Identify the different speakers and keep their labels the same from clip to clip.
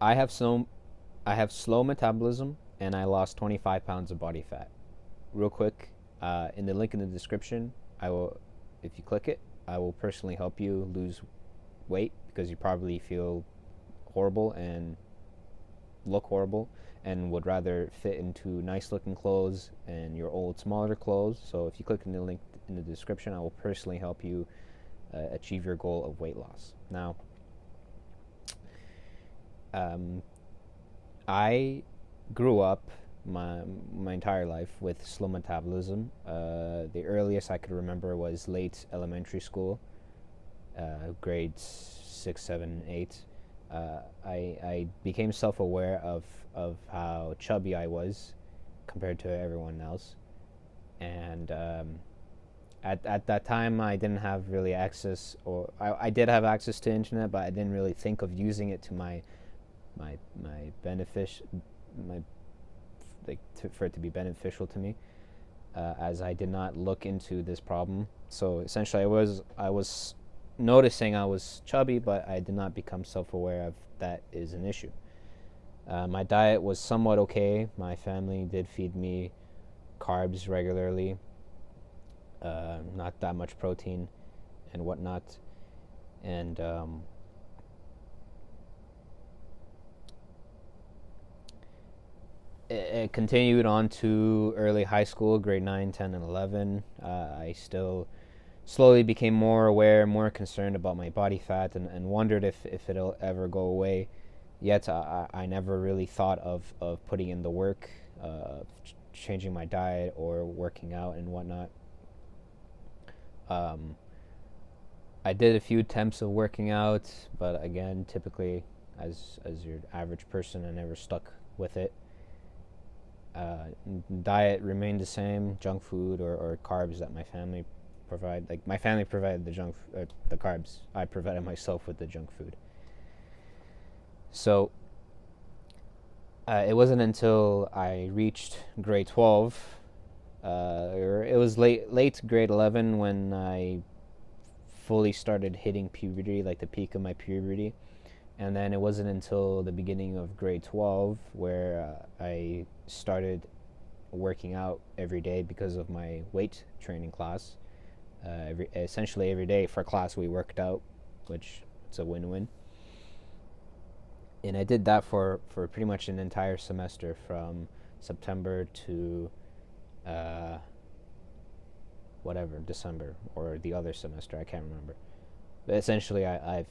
Speaker 1: I have slow I have slow metabolism, and I lost 25 pounds of body fat. Real quick, in the link in the description, I will, if you click it, I will personally help you lose weight because you probably feel horrible and look horrible and would rather fit into nice looking clothes and your old smaller clothes. So if you click in the link in the description, I will personally help you achieve your goal of weight loss. Now, um, I grew up my entire life with slow metabolism. The earliest I could remember was late elementary school, grades 6, 7, 8. I became self-aware of how chubby I was compared to everyone else, and at that time I didn't have really access, or I did have access to internet, but I didn't really think of using it to my benefit, my for it to be beneficial to me, as I did not look into this problem. So essentially, I was noticing I was chubby, but I did not become self-aware of that is an issue. My diet was somewhat okay. My family did feed me carbs regularly, not that much protein and whatnot, and it continued on to early high school, grade 9, 10, and 11. I still slowly became more aware, more concerned about my body fat, and wondered if it'll ever go away. Yet I never really thought of putting in the work, changing my diet or working out and whatnot. Um, I did a few attempts of working out, but again, typically, as your average person, I never stuck with it. Uh, Diet remained the same, junk food or carbs that my family provide. Like my family provided the carbs. I provided myself with the junk food. So it wasn't until I reached grade 12, or it was late grade 11 when I fully started hitting puberty, like the peak of my puberty. And then it wasn't until the beginning of grade 12 where I started working out every day because of my weight training class. Essentially every day for class we worked out, which it's a win-win. And I did that for pretty much an entire semester from September to whatever, December, or the other semester, I can't remember. But essentially I've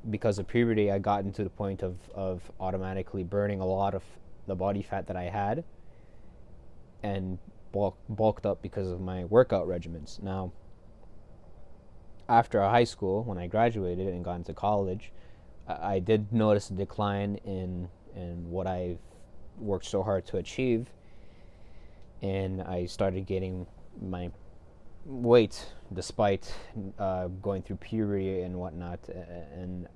Speaker 1: because of puberty, I gotten to the point of automatically burning a lot of the body fat that I had and bulked up because of my workout regimens. Now, after high school, when I graduated and got into college, I did notice a decline in what I've worked so hard to achieve, and I started getting my weight despite going through puberty and whatnot. And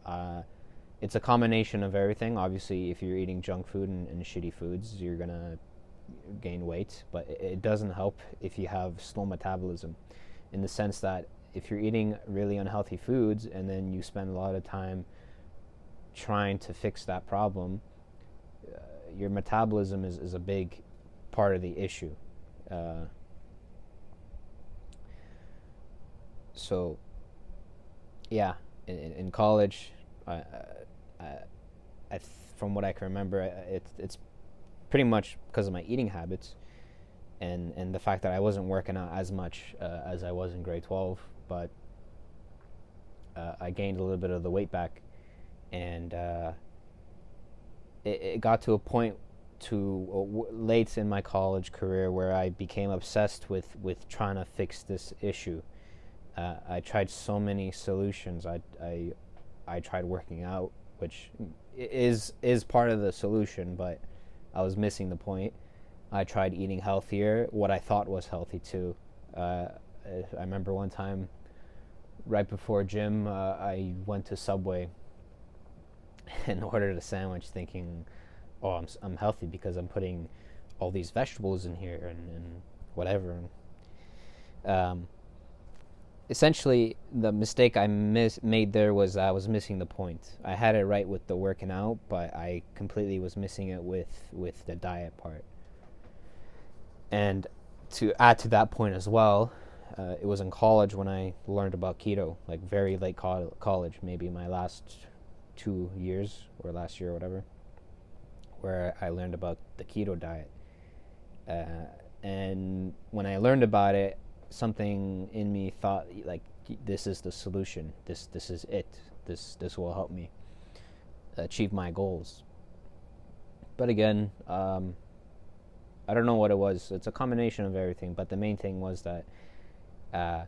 Speaker 1: it's a combination of everything. Obviously, if you're eating junk food and shitty foods, you're gonna gain weight, but it doesn't help if you have slow metabolism, in the sense that if you're eating really unhealthy foods and then you spend a lot of time trying to fix that problem, your metabolism is a big part of the issue. So yeah, in college, I, from what I can remember, it's pretty much because of my eating habits and the fact that I wasn't working out as much as I was in grade 12, but I gained a little bit of the weight back, and it got to a point late in my college career where I became obsessed with trying to fix this issue. I tried so many solutions. I tried working out, which is part of the solution, but I was missing the point. I tried eating healthier, what I thought was healthy too. I remember one time, right before gym, I went to Subway and ordered a sandwich, thinking, "Oh, I'm healthy because I'm putting all these vegetables in here and whatever." essentially the mistake I made there was I was missing the point. I had it right with the working out, but I completely was missing it with the diet part. And to add to that point as well, it was in college when I learned about keto, like very late college, maybe my last 2 years or last year or whatever, where I learned about the keto diet. Uh, and when I learned about it, something in me thought like, this is the solution. This is it. This will help me achieve my goals. But again, I don't know what it was. It's a combination of everything. But the main thing was that uh,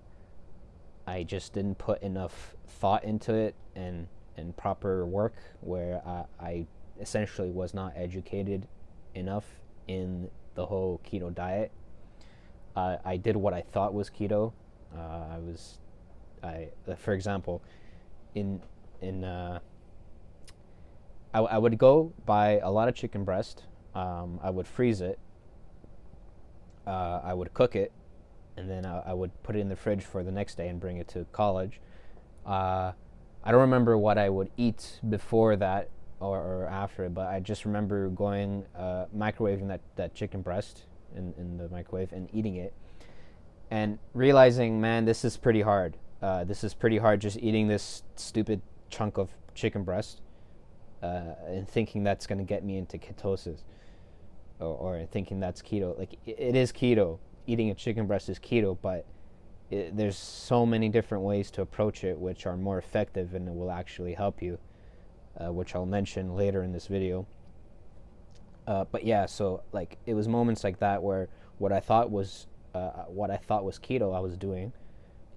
Speaker 1: I just didn't put enough thought into it and proper work, where I essentially was not educated enough in the whole keto diet. I did what I thought was keto. For example, in I would go buy a lot of chicken breast. I would freeze it. I would cook it, and then I would put it in the fridge for the next day and bring it to college. I don't remember what I would eat before that or after it, but I just remember going microwaving that chicken breast in the microwave and eating it, and realizing, man, this is pretty hard. This is pretty hard just eating this stupid chunk of chicken breast and thinking that's going to get me into ketosis, or thinking that's keto. Like, it is keto. Eating a chicken breast is keto, but there's so many different ways to approach it which are more effective and it will actually help you, which I'll mention later in this video. But yeah, so like it was moments like that where what I thought was keto, I was doing,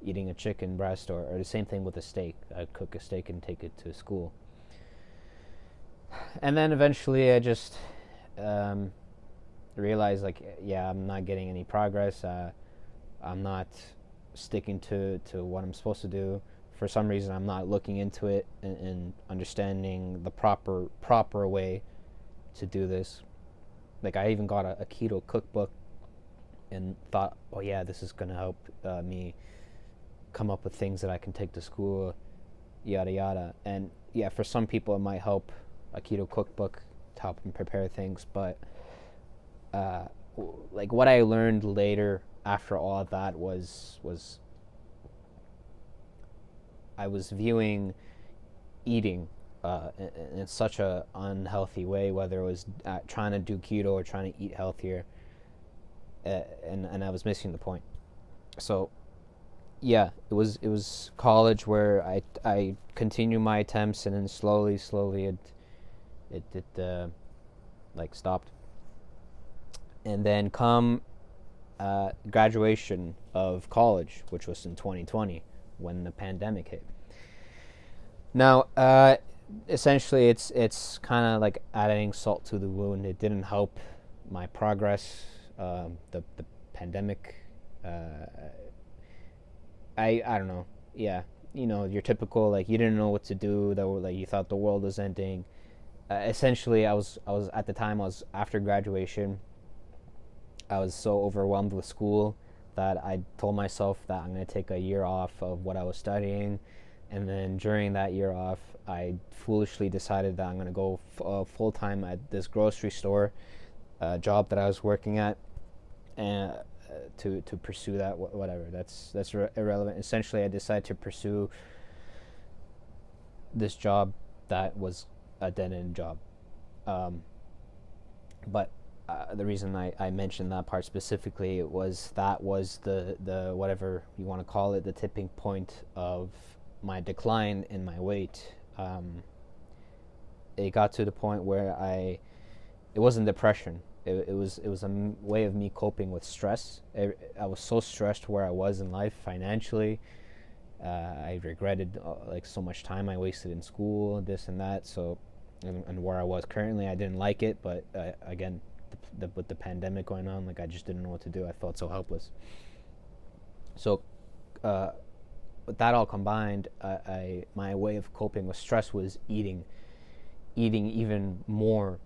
Speaker 1: eating a chicken breast, or the same thing with a steak. I'd cook a steak and take it to school. And then eventually I just realized, like, yeah, I'm not getting any progress. I'm not sticking to what I'm supposed to do. For some reason, I'm not looking into it and understanding the proper way to do this. Like, I even got a keto cookbook and thought, oh yeah, this is gonna help me come up with things that I can take to school, yada yada. And yeah, for some people it might help, a keto cookbook, to help them prepare things, but like what I learned later after all of that was I was viewing eating in such a unhealthy way, whether it was trying to do keto or trying to eat healthier, and I was missing the point. So yeah, it was college where I continued my attempts, and then slowly it like stopped. And then come graduation of college, which was in 2020 when the pandemic hit. Now, essentially, it's kind of like adding salt to the wound. It didn't help my progress. The pandemic. I don't know. Yeah, your typical, like, you didn't know what to do. That were like, you thought the world was ending. Essentially, I was at the time, I was after graduation. I was so overwhelmed with school that I told myself that I'm going to take a year off of what I was studying. And then during that year off, I foolishly decided that I'm going to go full-time at this grocery store job that I was working at, and to pursue that. Whatever, that's irrelevant. Essentially, I decided to pursue this job that was a dead-end job. But the reason I mentioned that part specifically was the whatever you want to call it, the tipping point of my decline in my weight. It got to the point where it wasn't depression. It was a way of me coping with stress. I was so stressed where I was in life financially. I regretted like so much time I wasted in school, this and that. So, and where I was currently, I didn't like it. But again, with the pandemic going on, like, I just didn't know what to do. I felt so helpless. So, with that all combined, my way of coping with stress was eating even more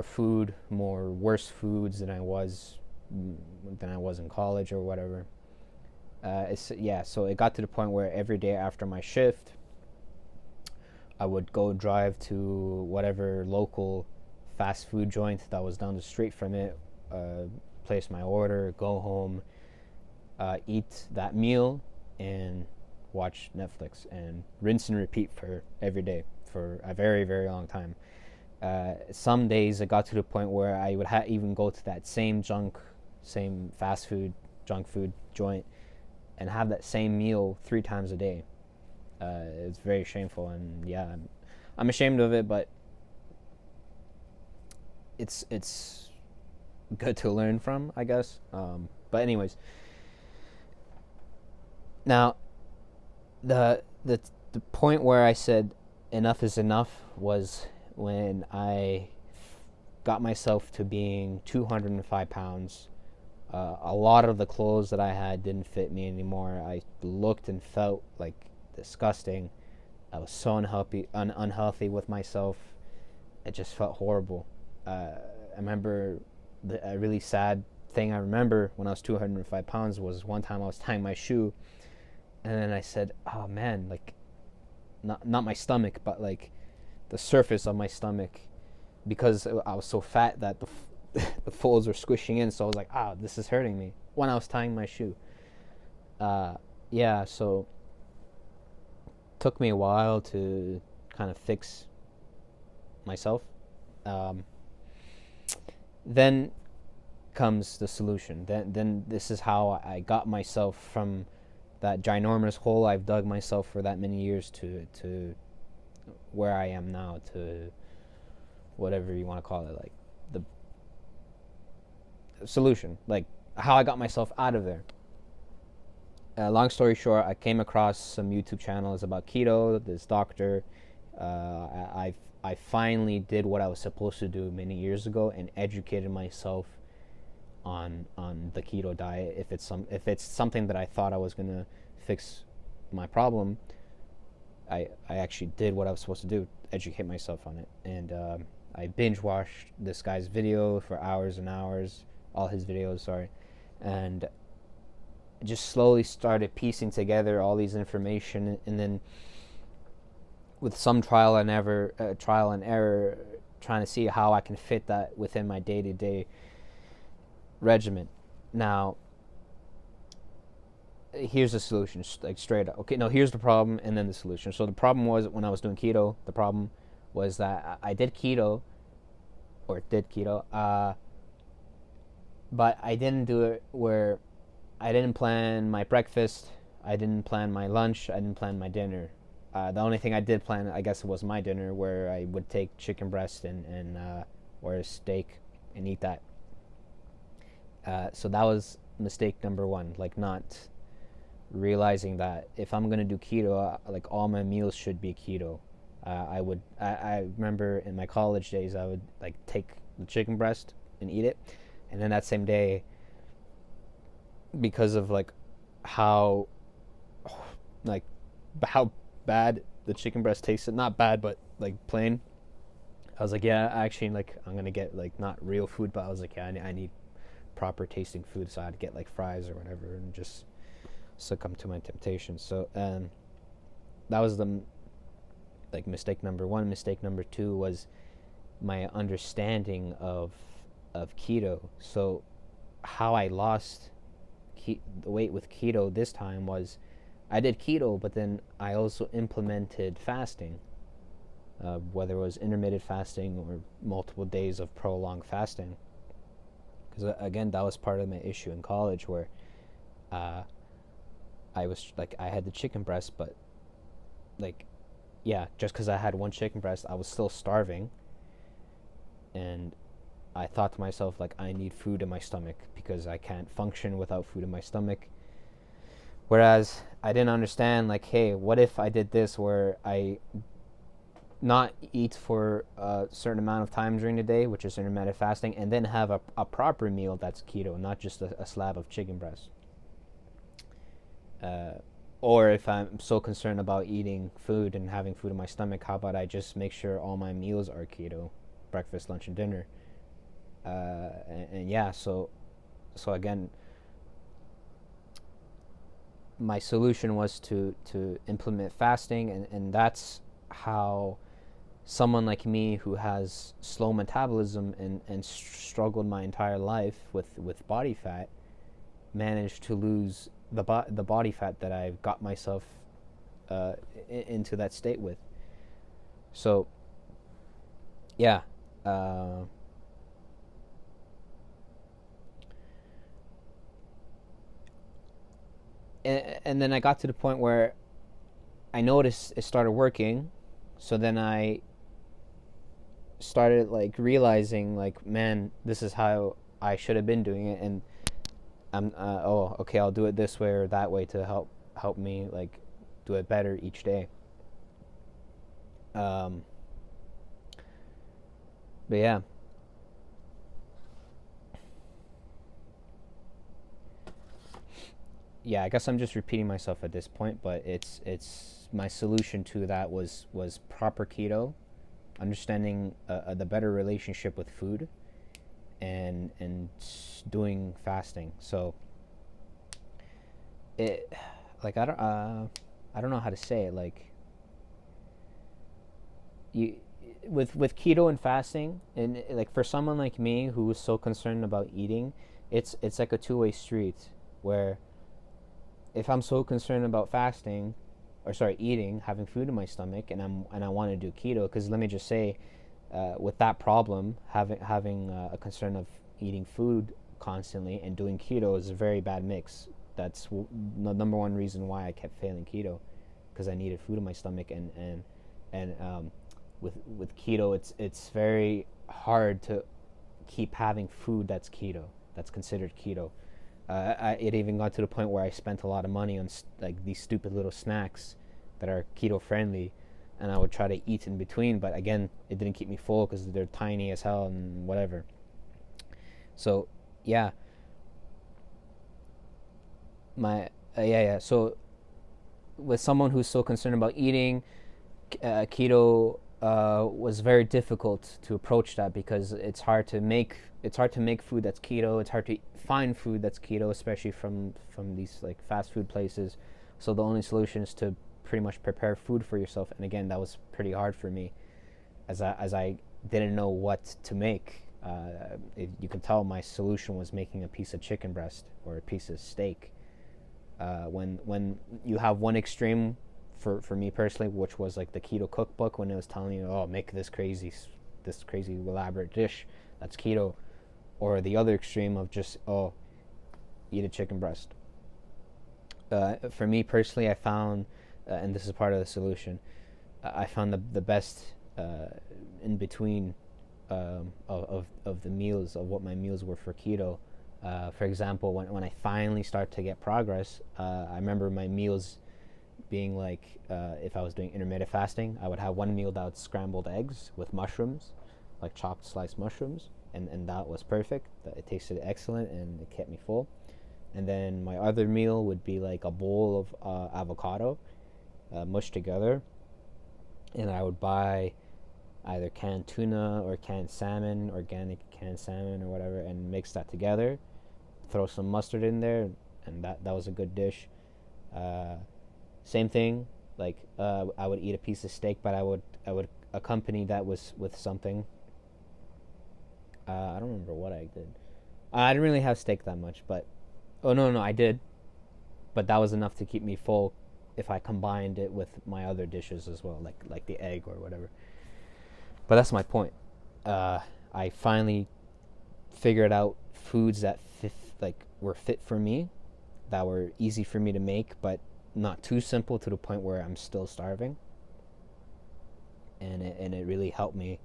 Speaker 1: food, more worse foods than I was in college or whatever. So it got to the point where every day after my shift, I would go drive to whatever local fast food joint that was down the street from it, place my order, go home, eat that meal, and watch Netflix and rinse and repeat for every day for a very, very long time. Some days it got to the point where I would even go to that same fast food, junk food joint and have that same meal 3 times a day. It's very shameful, and yeah, I'm ashamed of it, but it's good to learn from, I guess. But anyways, now the point where I said enough is enough was when I got myself to being 205 pounds. A lot of the clothes that I had didn't fit me anymore. I looked and felt like disgusting. I was so unhealthy with myself. It just felt horrible. I remember a really sad thing I remember when I was 205 pounds was one time I was tying my shoe, and then I said, oh man, like, not my stomach, but like the surface of my stomach, because I was so fat that the folds were squishing in, so I was like, this is hurting me when I was tying my shoe. So took me a while to kind of fix myself. Then comes the solution. Then this is how I got myself from that ginormous hole I've dug myself for that many years to where I am now, to whatever you want to call it, like the solution, like how I got myself out of there. Long story short, I came across some YouTube channels about keto. This doctor, I finally did what I was supposed to do many years ago and educated myself on the keto diet. If it's something that I thought I was gonna fix my problem, I actually did what I was supposed to do, educate myself on it. And I binge watched this guy's video for hours and hours, all his videos, sorry, and just slowly started piecing together all these information, and then with some trial and error, trying to see how I can fit that within my day-to-day regimen. Now, here's the solution, like straight up. Okay, no, here's the problem, and then the solution. So the problem was, when I was doing keto, the problem was that I did keto, but I didn't do it where I didn't plan my breakfast, I didn't plan my lunch, I didn't plan my dinner. The only thing I did plan, I guess, was my dinner, where I would take chicken breast and or a steak and eat that. So that was mistake number one, like not realizing that if I'm gonna do keto, like all my meals should be keto. I remember in my college days, I would like take the chicken breast and eat it, and then that same day, because of like how bad the chicken breast tasted, not bad but like plain, I was like, yeah, actually, like, I'm gonna get like not real food, but I was like, yeah, I need proper tasting food, so I'd get like fries or whatever and just succumb to my temptations. So that was the like mistake number one. Mistake number two was my understanding of keto. So how I lost the weight with keto this time was, I did keto, but then I also implemented fasting, whether it was intermittent fasting or multiple days of prolonged fasting. Because again, that was part of my issue in college, where I was like, I had the chicken breast, but like, yeah, just because I had one chicken breast, I was still starving, and I thought to myself, like, I need food in my stomach because I can't function without food in my stomach. Whereas I didn't understand, like, hey, what if I did this, where I not eat for a certain amount of time during the day, which is intermittent fasting, and then have a proper meal that's keto, not just a slab of chicken breast. Or if I'm so concerned about eating food and having food in my stomach, how about I just make sure all my meals are keto, breakfast, lunch, and dinner. And yeah, so again, my solution was to implement fasting, and that's how someone like me who has slow metabolism and struggled my entire life with body fat managed to lose the body fat that I've got myself into that state with. So yeah, uh, and then I got to the point where I noticed it started working. So then I started like realizing, like, man, this is how I should have been doing it, and I'm oh, okay, I'll do it this way or that way to help me like do it better each day. Um, but yeah, I guess I'm just repeating myself at this point, but it's my solution to that was proper keto, understanding the better relationship with food, and doing fasting. So it, like, I don't know how to say it. Like, you, with keto and fasting, and like for someone like me who is so concerned about eating, it's like a two-way street, where if I'm so concerned about fasting, or sorry, eating, having food in my stomach, and I want to do keto, because let me just say, with that problem, having a concern of eating food constantly and doing keto is a very bad mix. That's the number one reason why I kept failing keto, because I needed food in my stomach, and with keto, it's very hard to keep having food that's keto, that's considered keto. It even got to the point where I spent a lot of money on like these stupid little snacks that are keto friendly, and I would try to eat in between, but again, it didn't keep me full because they're tiny as hell and whatever. So yeah, my yeah. So with someone who's so concerned about eating, keto was very difficult to approach that, because it's hard to make food that's keto. It's hard to find food that's keto, especially from these like fast food places. So the only solution is to pretty much prepare food for yourself. And again, that was pretty hard for me, as I didn't know what to make. You can tell my solution was making a piece of chicken breast or a piece of steak. When you have one extreme, for me personally, which was like the keto cookbook, when it was telling you, oh, make this crazy elaborate dish that's keto, or the other extreme of just, oh, eat a chicken breast. For me personally, I found, and this is part of the solution, I found the best in between, of the meals, of what my meals were for keto. For example, when I finally start to get progress, I remember my meals being like, if I was doing intermittent fasting, I would have one meal that was scrambled eggs with mushrooms, like chopped sliced mushrooms, and that was perfect. It tasted excellent and it kept me full. And then my other meal would be like a bowl of avocado mushed together, and I would buy either canned tuna or canned salmon, organic canned salmon or whatever, and mix that together, throw some mustard in there, and that was a good dish. Same thing, like, I would eat a piece of steak, but I would accompany that with something. I don't remember what I did. I didn't really have steak that much, but oh, no, I did, but that was enough to keep me full if I combined it with my other dishes as well, like the egg or whatever. But that's my point. I finally figured out foods that were fit for me, that were easy for me to make, but not too simple to the point where I'm still starving. And it really helped me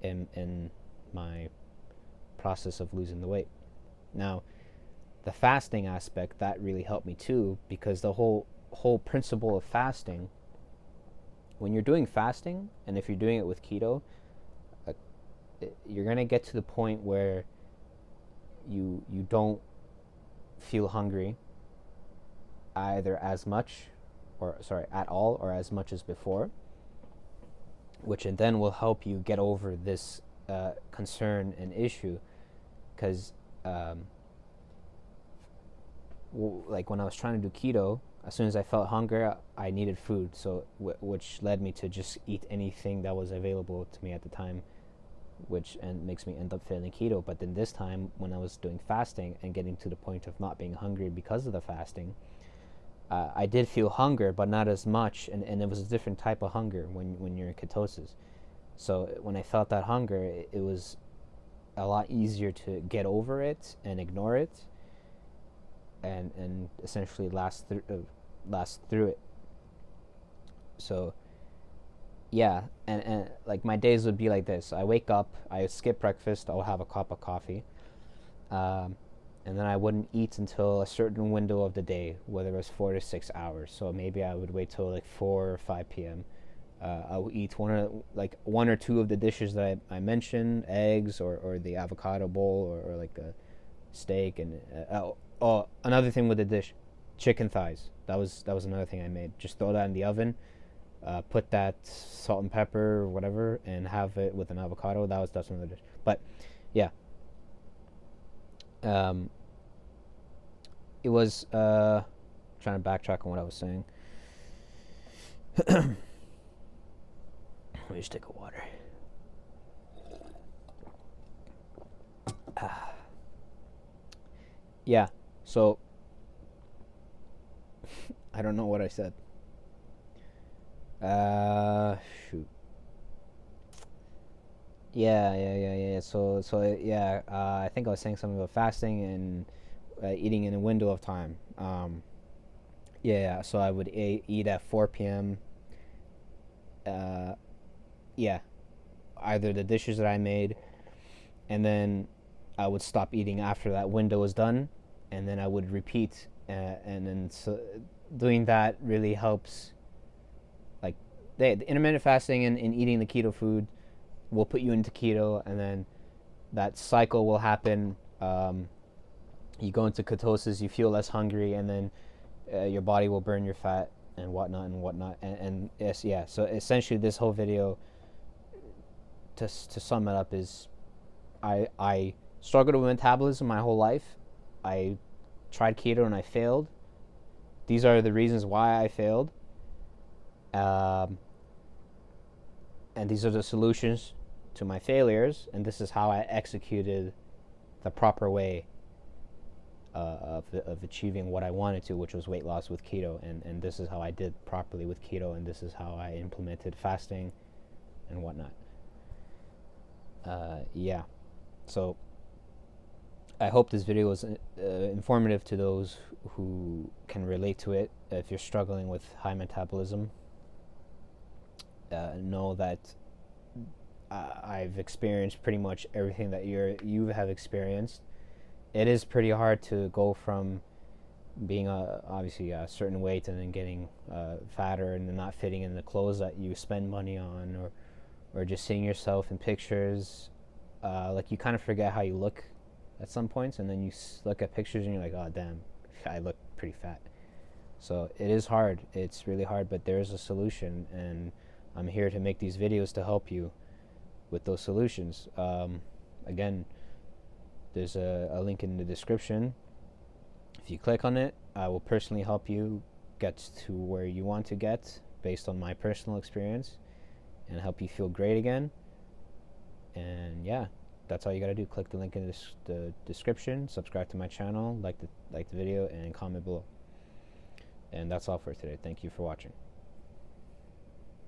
Speaker 1: in my process of losing the weight. Now, the fasting aspect, that really helped me too, because the whole principle of fasting, when you're doing fasting, and if you're doing it with keto, you're gonna get to the point where you don't feel hungry either as much, or sorry, at all, or as much as before, which then will help you get over this concern and issue. Because like when I was trying to do keto, as soon as I felt hunger, I needed food. So which led me to just eat anything that was available to me at the time, which and makes me end up failing keto. But then this time, when I was doing fasting and getting to the point of not being hungry because of the fasting, I did feel hunger, but not as much, and it was a different type of hunger when you're in ketosis. So when I felt that hunger, it was a lot easier to get over it and ignore it, and essentially last through it. So yeah, and like my days would be like this. I wake up, I would skip breakfast, I'll have a cup of coffee, and then I wouldn't eat until a certain window of the day, whether it was 4 to 6 hours. So maybe I would wait till like 4 or 5 p.m. I would eat one or two of the dishes that I mentioned, eggs or the avocado bowl or like a steak, and another thing with the dish, chicken thighs. That was another thing I made. Just throw that in the oven, put that salt and pepper or whatever, and have it with an avocado. That's another dish. But yeah, it was trying to backtrack on what I was saying. Let me just take a water. Yeah, so I don't know what I said. Shoot. Yeah. So yeah, I think I was saying something about fasting and eating in a window of time. Yeah, so I would eat at 4 p.m. Yeah, either the dishes that I made, and then I would stop eating after that window was done, and then I would repeat, and then so doing that really helps. Like the intermittent fasting and eating the keto food will put you into keto, and then that cycle will happen. You go into ketosis, you feel less hungry, and then your body will burn your fat and whatnot. And yes, yeah. So essentially, this whole video, to sum it up, is I struggled with metabolism my whole life. I tried keto and I failed. These are the reasons why I failed. And these are the solutions to my failures, and this is how I executed the proper way of achieving what I wanted to, which was weight loss with keto, and this is how I did properly with keto, and this is how I implemented fasting and whatnot. Yeah, so I hope this video was informative to those who can relate to it. If you're struggling with high metabolism, know that I've experienced pretty much everything that you have experienced. It is pretty hard to go from being obviously a certain weight and then getting fatter and then not fitting in the clothes that you spend money on, or just seeing yourself in pictures. Like you kind of forget how you look at some points, and then you look at pictures and you're like, oh damn, I look pretty fat. So it is hard. It's really hard, but there is a solution, and I'm here to make these videos to help you with those solutions. Again, there's a link in the description. If you click on it, I will personally help you get to where you want to get based on my personal experience, and help you feel great again. And yeah, that's all you gotta do. Click the link in the description, subscribe to my channel, like the video, and comment below. And that's all for today. Thank you for watching.